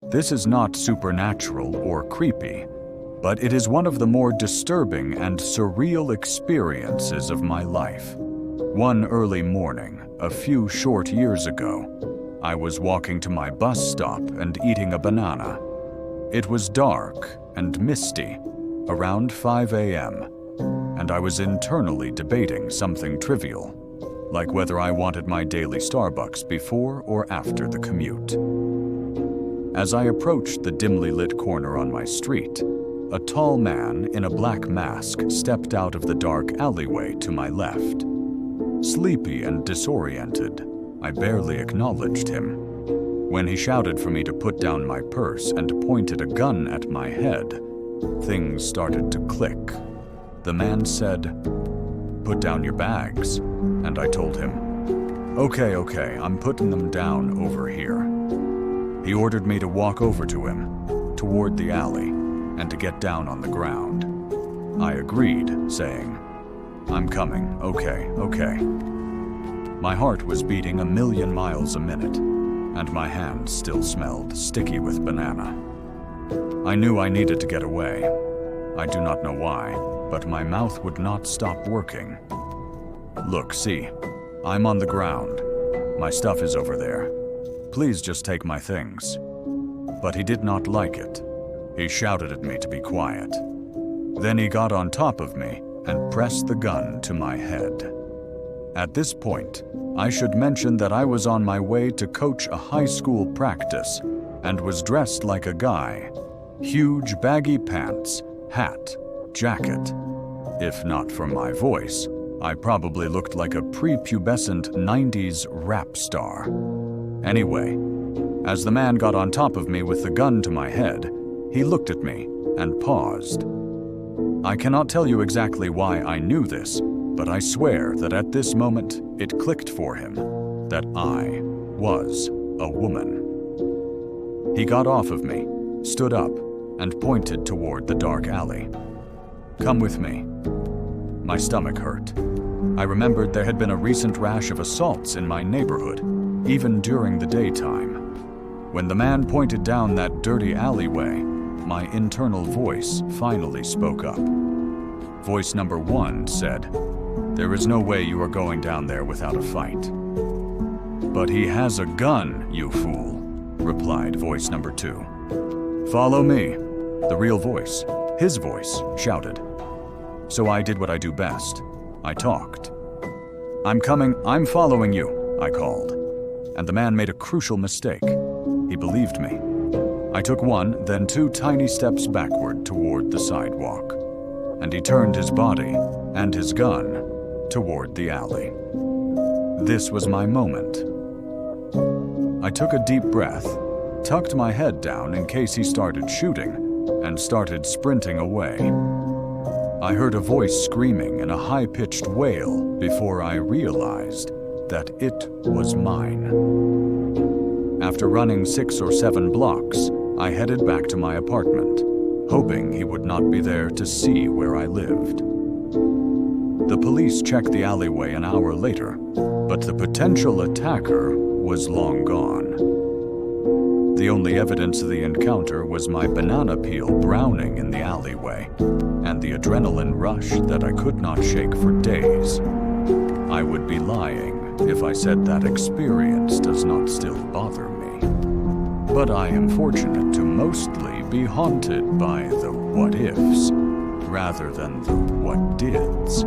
This is not supernatural or creepy, but it is one of the more disturbing and surreal experiences of my life. One early morning, a few short years ago, I was walking to my bus stop and eating a banana. It was dark and misty, around 5 a.m., and I was internally debating something trivial, like whether I wanted my daily Starbucks before or after the commute. As I approached the dimly lit corner on my street, a tall man in a black mask stepped out of the dark alleyway to my left. Sleepy and disoriented, I barely acknowledged him. When he shouted for me to put down my purse and pointed a gun at my head, things started to click. The man said, "Put down your bags," and I told him, Okay, I'm putting them down over here." He ordered me to walk over to him, toward the alley, and to get down on the ground. I agreed, saying, "I'm coming, okay." My heart was beating 1,000,000 miles a minute, and my hands still smelled sticky with banana. I knew I needed to get away. I do not know why, but my mouth would not stop working. "Look, see, I'm on the ground. My stuff is over there. Please just take my things." But he did not like it. He shouted at me to be quiet. Then he got on top of me and pressed the gun to my head. At this point, I should mention that I was on my way to coach a high school practice and was dressed like a guy. Huge baggy pants, hat, jacket. If not for my voice, I probably looked like a prepubescent 90s rap star. Anyway, as the man got on top of me with the gun to my head, he looked at me and paused. I cannot tell you exactly why I knew this, but I swear that at this moment it clicked for him that I was a woman. He got off of me, stood up, and pointed toward the dark alley. "Come with me." My stomach hurt. I remembered there had been a recent rash of assaults in my neighborhood, even during the daytime. When the man pointed down that dirty alleyway, my internal voice finally spoke up. Voice number 1 said, "There is no way you are going down there without a fight." "But he has a gun, you fool," replied voice number 2. "Follow me," the real voice, his voice, shouted. So I did what I do best. I talked. "I'm coming, I'm following you," I called. And the man made a crucial mistake. He believed me. I took 1, then 2 tiny steps backward toward the sidewalk, and he turned his body and his gun toward the alley. This was my moment. I took a deep breath, tucked my head down in case he started shooting, and started sprinting away. I heard a voice screaming in a high-pitched wail before I realized that it was mine. After running 6 or 7 blocks, I headed back to my apartment, hoping he would not be there to see where I lived. The police checked the alleyway an hour later, but the potential attacker was long gone. The only evidence of the encounter was my banana peel browning in the alleyway, and the adrenaline rush that I could not shake for days. I would be lying if I said that experience does not still bother me. But I am fortunate to mostly be haunted by the what-ifs rather than the what-dids.